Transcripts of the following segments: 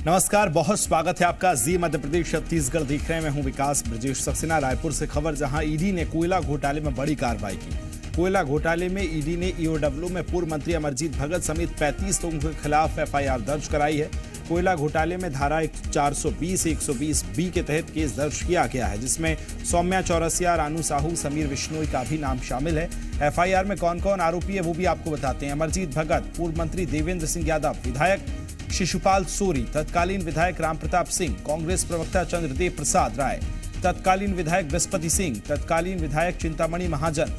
नमस्कार, बहुत स्वागत है आपका। जी मध्य प्रदेश छत्तीसगढ़ देख रहे हैं। मैं हूं विकास ब्रजेश सक्सेना। रायपुर से खबर, जहां ईडी ने कोयला घोटाले में बड़ी कार्रवाई की। कोयला घोटाले में ईडी ने ईओडब्ल्यू में पूर्व मंत्री अमरजीत भगत समेत 35 लोगों के खिलाफ एफआईआर दर्ज कराई है। कोयला घोटाले में धारा 420 120 बी के तहत केस दर्ज किया गया है, जिसमें सौम्या चौरसिया, रानू साहू, समीर विश्नोई का भी नाम शामिल है। एफआईआर में कौन कौन आरोपी है वो भी आपको बताते हैं। अमरजीत भगत, पूर्व मंत्री देवेंद्र सिंह यादव, विधायक शिशुपाल सूरी, तत्कालीन विधायक राम प्रताप सिंह, कांग्रेस प्रवक्ता चंद्रदेव प्रसाद राय, तत्कालीन विधायक बृहस्पति सिंह, तत्कालीन विधायक चिंतामणि महाजन,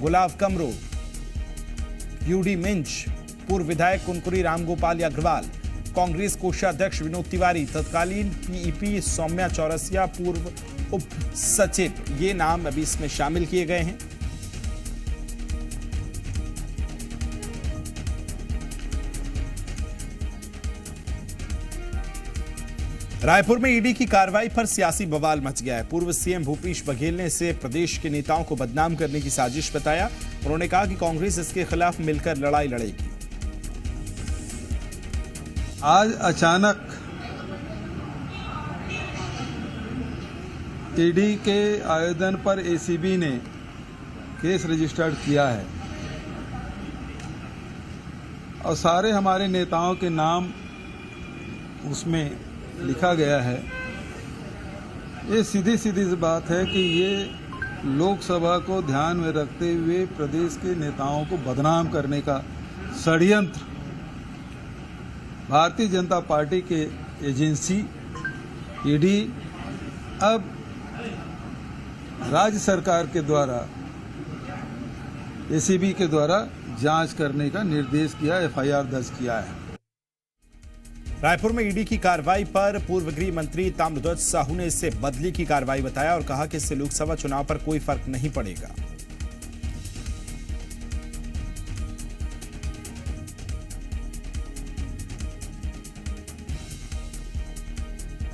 गुलाब कमरो, यूडी मिंज, पूर्व विधायक कुनकुरी रामगोपाल अग्रवाल, कांग्रेस कोषाध्यक्ष विनोद तिवारी, तत्कालीन पीईपी सौम्या चौरसिया, पूर्व उप सचिव, ये नाम अभी इसमें शामिल किए गए हैं। रायपुर में ईडी की कार्रवाई पर सियासी बवाल मच गया है। पूर्व सीएम भूपेश बघेल ने इसे प्रदेश के नेताओं को बदनाम करने की साजिश बताया। उन्होंने कहा कि कांग्रेस इसके खिलाफ मिलकर लड़ाई लड़ेगी। आज अचानक ईडी के आवेदन पर एसीबी ने केस रजिस्टर्ड किया है और सारे हमारे नेताओं के नाम उसमें लिखा गया है। ये सीधी सीधी सी बात है कि ये लोकसभा को ध्यान में रखते हुए प्रदेश के नेताओं को बदनाम करने का षड्यंत्र भारतीय जनता पार्टी के एजेंसी ईडी अब राज्य सरकार के द्वारा एसीबी के द्वारा जांच करने का निर्देश किया, एफआईआर दर्ज किया है। रायपुर में ईडी की कार्रवाई पर पूर्व गृह मंत्री ताम्रध्वज साहू ने इसे बदली की कार्रवाई बताया और कहा कि इससे लोकसभा चुनाव पर कोई फर्क नहीं पड़ेगा।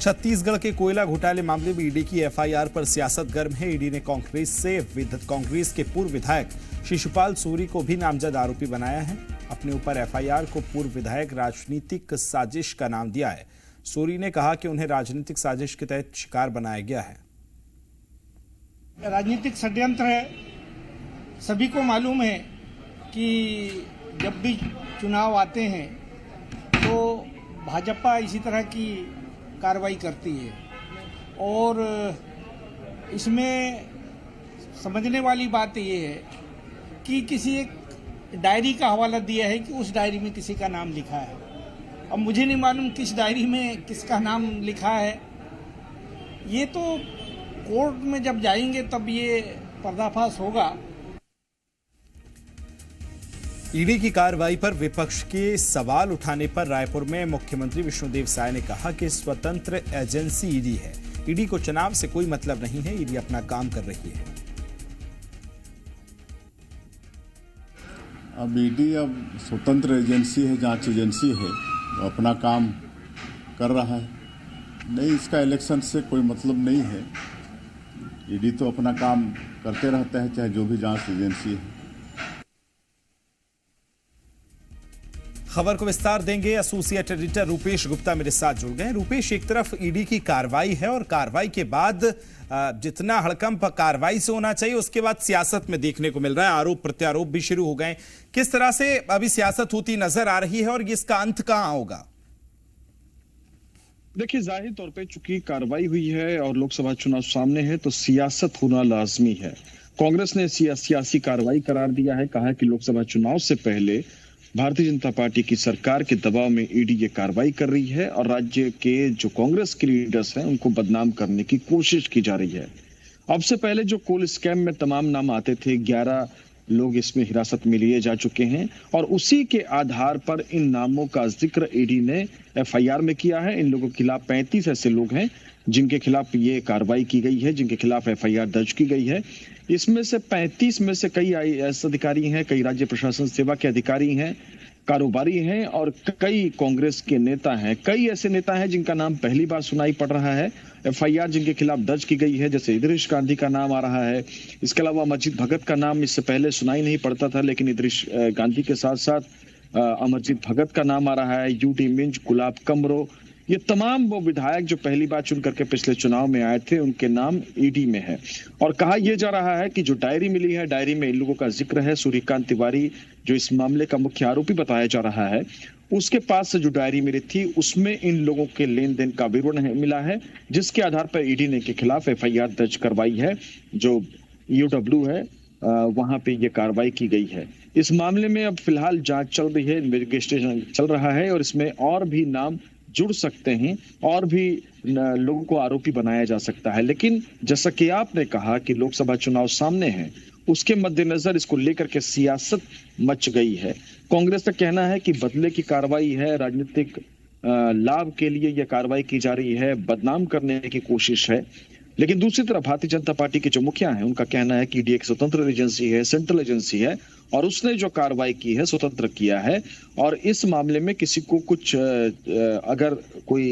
छत्तीसगढ़ के कोयला घोटाले मामले में ईडी की एफआईआर पर सियासत गर्म है। ईडी ने कांग्रेस के पूर्व विधायक शिशुपाल सूरी को भी नामजद आरोपी बनाया है। अपने ऊपर एफआईआर को पूर्व विधायक राजनीतिक साजिश का नाम दिया है। सूरी ने कहा कि उन्हें राजनीतिक साजिश के तहत शिकार बनाया गया है। राजनीतिक षड्यंत्र है। सभी को मालूम है कि जब भी चुनाव आते हैं तो भाजपा इसी तरह की कार्रवाई करती है और इसमें समझने वाली बात यह है कि किसी एक डायरी का हवाला दिया है कि उस डायरी में किसी का नाम लिखा है। अब मुझे नहीं मालूम किस डायरी में किसका नाम लिखा है। ये तो कोर्ट में जब जाएंगे तब ये पर्दाफाश होगा। ईडी की कार्रवाई पर विपक्ष के सवाल उठाने पर रायपुर में मुख्यमंत्री विष्णुदेव साय ने कहा कि स्वतंत्र एजेंसी ईडी है। ईडी को चुनाव से कोई मतलब नहीं है। ईडी अपना काम कर रही है। अब ईडी अब स्वतंत्र एजेंसी है, जांच एजेंसी है, वो अपना काम कर रहा है। नहीं, इसका इलेक्शन से कोई मतलब नहीं है। ईडी तो अपना काम करते रहता है, चाहे जो भी जांच एजेंसी है। खबर को विस्तार देंगे। एसोसिएट एडिटर रूपेश गुप्ता मेरे साथ जुड़ गए। रूपेश, एक तरफ ईडी की कार्रवाई है और कार्रवाई के बाद जितना हड़कंप कार्रवाई से होना चाहिए उसके बाद सियासत में देखने को मिल रहा है। आरोप प्रत्यारोप भी शुरू हो गए। किस तरह से अभी सियासत होती नजर आ रही है और इसका अंत कहां होगा? देखिए, जाहिर तौर पे चूंकि कार्रवाई हुई है और लोकसभा चुनाव सामने है तो सियासत होना लाजमी है। कांग्रेस ने सियासी कार्रवाई करार दिया है। कहा है कि लोकसभा चुनाव से पहले भारतीय जनता पार्टी की सरकार के दबाव में ईडी ये कार्रवाई कर रही है और राज्य के जो कांग्रेस के लीडर्स हैं उनको बदनाम करने की कोशिश की जा रही है। अब से पहले जो कोल स्कैम में तमाम नाम आते थे, 11 लोग इसमें हिरासत में लिए जा चुके हैं और उसी के आधार पर इन नामों का जिक्र ईडी ने एफआईआर में किया है। इन लोगों के खिलाफ 35 ऐसे लोग हैं जिनके खिलाफ ये कार्रवाई की गई है, जिनके खिलाफ एफआईआर दर्ज की गई है। इसमें से 35 में से कई आईएएस अधिकारी हैं, कई राज्य प्रशासन सेवा के अधिकारी हैं, कारोबारी हैं और कई कांग्रेस के नेता हैं। कई ऐसे नेता हैं जिनका नाम पहली बार सुनाई पड़ रहा है। एफआईआर जिनके खिलाफ दर्ज की गई है, जैसे इदरीश गांधी का नाम आ रहा है। इसके अलावा अमरजीत भगत का नाम इससे पहले सुनाई नहीं पड़ता था, लेकिन इदरीश गांधी के साथ साथ अमरजीत भगत का नाम आ रहा है। यूडी मिंज, गुलाब कमरो, ये तमाम वो विधायक जो पहली बार चुन करके पिछले चुनाव में आए थे, उनके नाम ईडी में है। और कहा यह जा रहा है कि जो डायरी मिली है, डायरी में इन लोगों का जिक्र है। सूर्यकांत तिवारी जो इस मामले का मुख्य आरोपी बताया जा रहा है, उसके पास से जो डायरी मिली थी उसमें इन लोगों के लेन देन का विवरण मिला है, जिसके आधार पर ईडी ने के खिलाफ एफआईआर दर्ज करवाई है। जो ईओडब्ल्यू है वहां पे ये कार्रवाई की गई है। इस मामले में अब फिलहाल जांच चल रही है, इन्वेस्टिगेशन चल रहा है और इसमें और भी नाम जुड़ सकते हैं और भी लोगों को आरोपी बनाया जा सकता है। लेकिन जैसा कि आपने कहा कि लोकसभा चुनाव सामने है, उसके मद्देनजर इसको लेकर के सियासत मच गई है। कांग्रेस का कहना है कि बदले की कार्रवाई है, राजनीतिक लाभ के लिए यह कार्रवाई की जा रही है, बदनाम करने की कोशिश है। लेकिन दूसरी तरफ भारतीय जनता पार्टी के जो मुखिया हैं, उनका कहना है कि ईडी एक स्वतंत्र एजेंसी है, सेंट्रल एजेंसी है और उसने जो कार्रवाई की है स्वतंत्र किया है और इस मामले में किसी को कुछ अगर कोई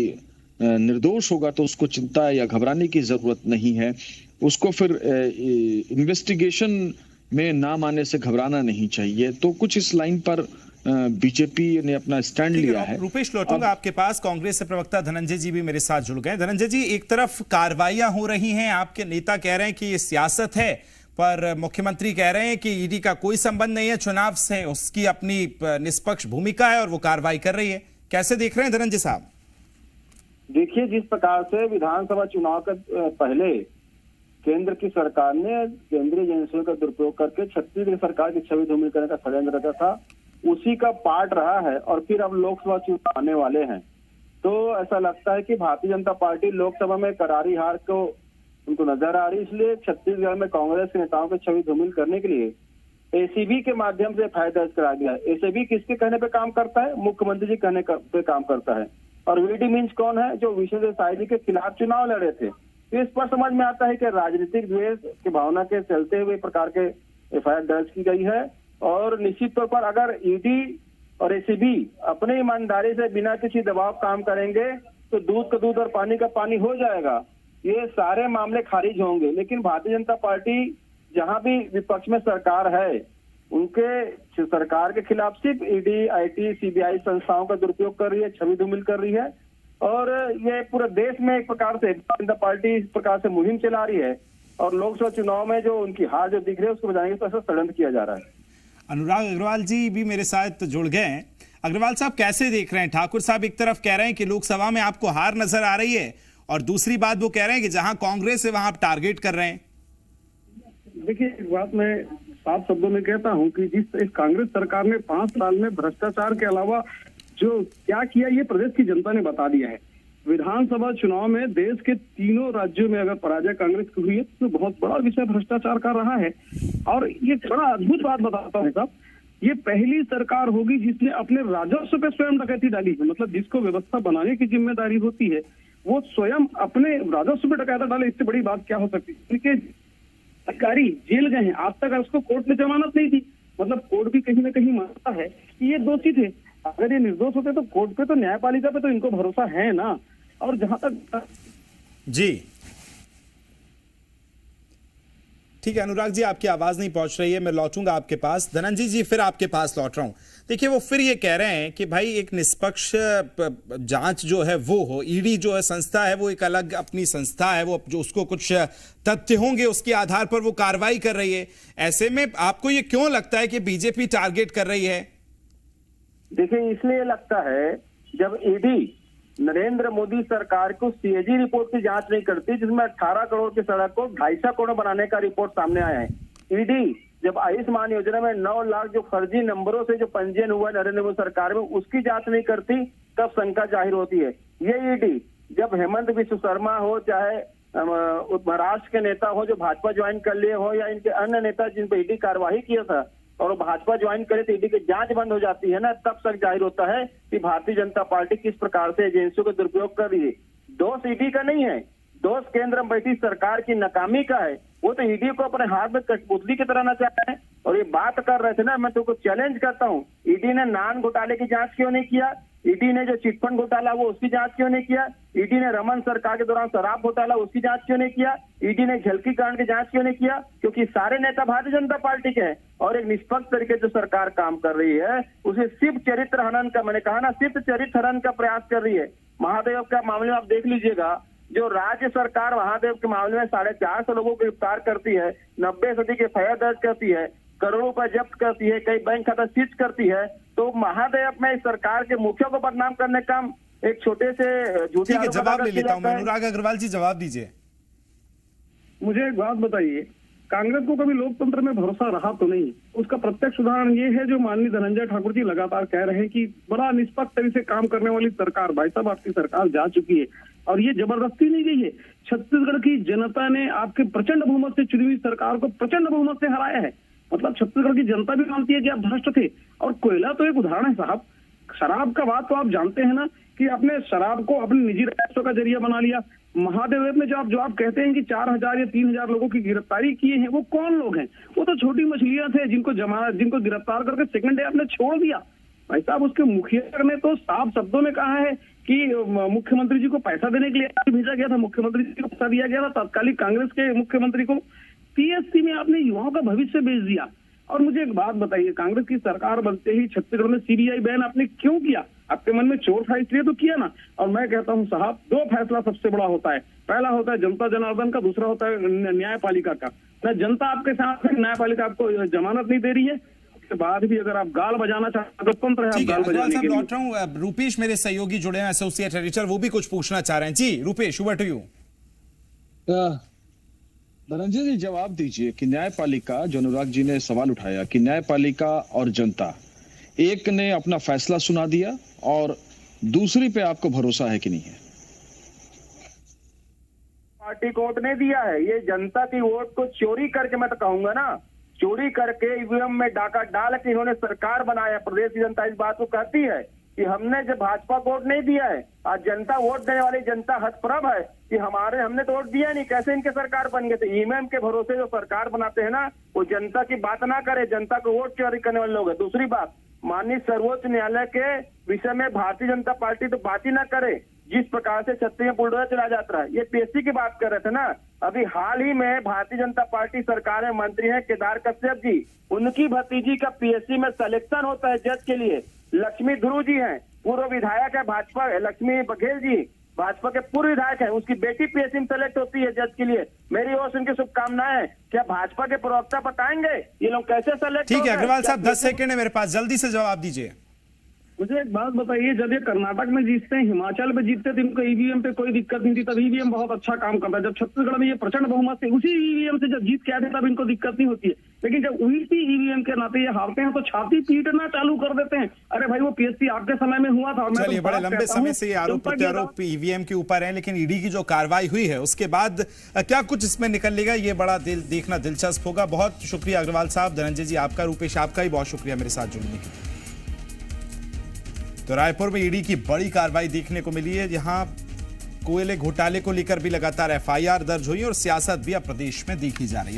निर्दोष होगा तो उसको चिंता या घबराने की जरूरत नहीं है। उसको फिर इन्वेस्टिगेशन में नाम आने से घबराना नहीं चाहिए। तो कुछ इस लाइन पर बीजेपी ने अपना स्टैंड लिया है। रूपेश, लौटूंगा आपके पास। कांग्रेस से प्रवक्ता धनंजय जी भी मेरे साथ जुड़ गए। धनंजय जी, एक तरफ कार्रवाइयां हो रही हैं, आपके नेता कह रहे हैं कि ये सियासत है, पर मुख्यमंत्री कह रहे हैं कि ईडी का कोई संबंध नहीं है चुनाव से, उसकी अपनी निष्पक्ष भूमिका है और वो कार्रवाई कर रही है। कैसे देख रहे हैं धनंजय साहब? देखिए, जिस प्रकार से विधानसभा चुनाव के पहले केंद्र की सरकार ने केंद्रीय एजेंसियों का दुरुपयोग करके छत्तीसगढ़ सरकार की छवि धूमिल करने का षड्यंत्र रचा था, उसी का पार्ट रहा है। और फिर अब लोकसभा चुनाव आने वाले हैं, तो ऐसा लगता है कि भारतीय जनता पार्टी लोकसभा में करारी हार को उनको नजर आ रही, इसलिए छत्तीसगढ़ में कांग्रेस के नेताओं की छवि धूमिल करने के लिए एसीबी के माध्यम से एफआईआर दर्ज करा दिया है। एसीबी किसके कहने पे काम करता है? मुख्यमंत्री जी कहने पे काम करता है। और वीडी मीन्स कौन है? जो विशेष आईडी के खिलाफ चुनाव लड़े थे। तो इस पर समझ में आता है कि राजनीतिक द्वेष की भावना के चलते हुए प्रकार के एफआईआर दर्ज की गई है। और निश्चित तौर पर अगर ईडी और एसीबी अपनी ईमानदारी से बिना किसी दबाव काम करेंगे तो दूध का दूध और पानी का पानी हो जाएगा, ये सारे मामले खारिज होंगे। लेकिन भारतीय जनता पार्टी जहां भी विपक्ष में सरकार है, उनके सरकार के खिलाफ सिर्फ ईडी, आईटी, सीबीआई संस्थाओं का दुरुपयोग कर रही है, छवि धूमिल कर रही है। और ये पूरे देश में एक प्रकार से भारतीय जनता पार्टी इस प्रकार से मुहिम चला रही है और लोकसभा चुनाव में जो उनकी हार जो दिख रही है उसको बचाने का षड्यंत्र किया जा रहा है। अनुराग अग्रवाल जी भी मेरे साथ जुड़ गए हैं। अग्रवाल साहब, कैसे देख रहे हैं? ठाकुर साहब एक तरफ कह रहे हैं कि लोकसभा में आपको हार नजर आ रही है और दूसरी बात वो कह रहे हैं कि जहां कांग्रेस है वहां आप टारगेट कर रहे हैं। देखिए, एक बात मैं साफ शब्दों में कहता हूं कि जिस कांग्रेस सरकार ने 5 साल में भ्रष्टाचार के अलावा जो क्या किया, ये प्रदेश की जनता ने बता दिया है। विधानसभा चुनाव में देश के तीनों राज्यों में अगर पराजय कांग्रेस की हुई है तो बहुत बड़ा विषय भ्रष्टाचार का रहा है। और ये बड़ा अद्भुत बात बताता हूँ साहब, ये पहली सरकार होगी जिसने अपने राजस्व पे स्वयं डकैती डाली है। मतलब जिसको व्यवस्था बनाने की जिम्मेदारी होती है वो स्वयं अपने राजस्व पे डकैता डाले, इससे बड़ी बात क्या हो सकती है? क्योंकि अधिकारी जेल गए हैं, आज तक उसको कोर्ट ने जमानत नहीं दी। मतलब कोर्ट भी कहीं ना कहीं मानता है कि ये दोषी थे। अगर ये निर्दोष होते तो कोर्ट पे तो, न्यायपालिका पे तो इनको भरोसा है ना। और जहां तक जी ठीक है अनुराग जी, आपकी आवाज नहीं पहुंच रही है, मैं लौटूंगा आपके पास। धनंजय जी, फिर आपके पास लौट रहा हूं। देखिए, वो फिर ये कह रहे हैं कि भाई एक निष्पक्ष जांच जो है वो हो। ईडी जो है संस्था है, वो एक अलग अपनी संस्था है, वो जो उसको कुछ तथ्य होंगे उसके आधार पर वो कार्रवाई कर रही है। ऐसे में आपको ये क्यों लगता है कि बीजेपी टारगेट कर रही है? देखिए, इसलिए लगता है जब ईडी नरेंद्र मोदी सरकार को सीएजी रिपोर्ट की जांच नहीं करती, जिसमें 18 करोड़ की सड़क को 250 करोड़ बनाने का रिपोर्ट सामने आया है। ईडी जब आयुष्मान योजना में 9 लाख जो फर्जी नंबरों से जो पंजीयन हुआ नरेंद्र मोदी सरकार में, उसकी जांच नहीं करती, तब शंका जाहिर होती है। ये ईडी जब हेमंत विश्व शर्मा हो, चाहे महाराष्ट्र के नेता हो जो भाजपा ज्वाइन कर लिए हो, या इनके अन्य नेता जिन पर ईडी कार्यवाही किया था और भाजपा ज्वाइन करे तो ईडी की जांच बंद हो जाती है ना, तब तक जाहिर होता है कि भारतीय जनता पार्टी किस प्रकार से एजेंसियों का दुरुपयोग कर रही है। दोष ईडी का नहीं है, दोष केंद्र में बैठी सरकार की नाकामी का है। वो तो ईडी को अपने हाथ में कठपुतली की तरह नचाते हैं। और ये बात कर रहे थे ना, मैं तुमको चैलेंज करता हूँ, ईडी ने नान घोटाले की जांच क्यों नहीं किया? ईडी ने जो चिटफंड घोटाला वो उसकी जांच क्यों नहीं किया? ईडी ने रमन सरकार के दौरान शराब घोटाला उसकी जांच क्यों नहीं किया? ईडी ने झलकी कांड की जांच क्यों नहीं किया? क्योंकि सारे नेता भारतीय जनता पार्टी के हैं और एक निष्पक्ष तरीके से सरकार काम कर रही है। उसे सिर्फ चरित्र हनन का, मैंने कहा ना, सिर्फ चरित्र हनन का प्रयास कर रही है। महादेव का मामले में आप देख लीजिएगा, जो राज्य सरकार महादेव के मामले में 450 लोगों को गिरफ्तार करती है, 90 सदी के एफआईआर दर्ज करती है, करोड़ों रुपए जब्त करती है, कई बैंक खाता सीज करती है, तो महादेव में इस सरकार के मुखिया को बदनाम करने का एक छोटे से झूठे ठीक है, जवाब ले लेता हूं मैं। अनुराग अग्रवाल जी जवाब दीजिए। मुझे एक बात बताइए, कांग्रेस को कभी लोकतंत्र में भरोसा रहा तो नहीं? उसका प्रत्यक्ष उदाहरण ये है जो माननीय धनंजय ठाकुर जी लगातार कह रहे हैं कि बड़ा निष्पक्ष तरीके से काम करने वाली सरकार, भाई साहब आपकी सरकार जा चुकी है और ये जबरदस्ती नहीं गई है। छत्तीसगढ़ की जनता ने आपके प्रचंड बहुमत से चुनी हुई सरकार को प्रचंड बहुमत से हराया है। मतलब छत्तीसगढ़ की जनता भी मानती है कि आप भ्रष्ट थे। और कोयला तो एक उदाहरण है साहब। शराब का बात तो आप जानते हैं ना कि आपने शराब को अपने निजी राजस्व का जरिया बना लिया। महादेव में जो आप कहते हैं कि 4000 या 3000 लोगों की गिरफ्तारी किए हैं, वो कौन लोग हैं? वो तो छोटी मछलियां थे जिनको गिरफ्तार करके सेकंड डे आपने छोड़ दिया। भाई साहब, उसके मुखिया ने तो साफ शब्दों में कहा है कि मुख्यमंत्री जी को पैसा देने के लिए भेजा गया था, मुख्यमंत्री जी को पैसा दिया गया था तत्कालीन कांग्रेस के मुख्यमंत्री को। पीएससी में आपने युवाओं का भविष्य बेच दिया। और मुझे एक बात बताइए, कांग्रेस की सरकार बनते ही छत्तीसगढ़ में सीबीआई बैन आपने क्यों किया? आपके मन में चोर था इसलिए तो किया ना। और मैं कहता हूं साहब, दो फैसला सबसे बड़ा होता है। पहला होता है जनता जनार्दन का, दूसरा होता है न्यायपालिका का। न जनता आपके साथ है, न्यायपालिका आपको जमानत नहीं दे रही है, उसके बाद भी अगर आप गाल बजाना चाहते हैं, स्वतंत्र है आप गाल बजाने के लिए। लौट रहा हूं, रूपेश मेरे सहयोगी जुड़े हैं, एसोसिएट एडिटर, वो भी कुछ पूछना चाह रहे हैं। जी Rupesh, over to you. Dhananjay ji जवाब दीजिए कि न्यायपालिका, जो अनुराग जी ने सवाल उठाया कि न्यायपालिका और जनता, एक ने अपना फैसला सुना दिया और दूसरी पे आपको भरोसा है कि नहीं है? पार्टी को वोट नहीं दिया है, ये जनता की वोट को चोरी करके, मैं तो कहूंगा ना, चोरी करके ईवीएम में डाका डाल के इन्होंने सरकार बनाया। प्रदेश की जनता इस बात को कहती है कि हमने जब भाजपा को वोट नहीं दिया है, आज जनता वोट देने वाली जनता हतप्रभ है कि हमने तो वोट दिया नहीं, कैसे इनके सरकार बन गए थे। ईवीएम के भरोसे जो सरकार बनाते हैं ना, वो जनता की बात ना करे, जनता को वोट चोरी करने वाले लोग हैं। दूसरी बात, माननीय सर्वोच्च न्यायालय के विषय में भारतीय जनता पार्टी तो बात ही ना करे। जिस प्रकार से छत्तीसगढ़ में बुलडोजर चला जाता है, ये पीएससी की बात कर रहे थे ना। अभी हाल ही में भारतीय जनता पार्टी सरकार में मंत्री हैं केदार कश्यप जी, उनकी भतीजी का पीएससी में सिलेक्शन होता है जज के लिए। लक्ष्मी ध्रुव जी हैं, पूर्व विधायक है भाजपा, लक्ष्मी बघेल जी भाजपा के पूर्व विधायक है, उसकी बेटी पीएससी में सेलेक्ट होती है जज के लिए। मेरी ओर से उनकी शुभकामनाएं। क्या भाजपा के प्रवक्ता बताएंगे ये लोग कैसे सेलेक्ट? ठीक है अग्रवाल साहब, 10 सेकंड है मेरे पास, जल्दी से जवाब दीजिए। मुझे एक बात बताइए, जब ये कर्नाटक में जीतते हैं, हिमाचल में जीतते थे, इनको ईवीएम पे कोई दिक्कत नहीं थी, तब ईवीएम बहुत अच्छा काम करता है। जब छत्तीसगढ़ में ये प्रचंड बहुमत से उसी ईवीएम से जब जीत के आते तब इनको दिक्कत नहीं होती है। लेकिन जब उसी ईवीएम के नाते ये हारते हैं तो छाती पीटना चालू कर देते हैं। अरे भाई, वो पीएससी आपके समय में हुआ था। चलिए, बड़े लंबे समय से ये आरोप प्रत्यारोप ईवीएम के ऊपर है, लेकिन ईडी की जो कार्रवाई हुई है उसके बाद क्या कुछ इसमें निकलेगा, ये बड़ा देखना दिलचस्प होगा। बहुत शुक्रिया अग्रवाल साहब। धनंजय जी आपका, रूपेश आपका ही बहुत शुक्रिया मेरे साथ जुड़ने के लिए। तो रायपुर में ईडी की बड़ी कार्रवाई देखने को मिली है, जहां कोयले घोटाले को लेकर भी लगातार एफआईआर दर्ज हुई और सियासत भी अब प्रदेश में देखी जा रही है।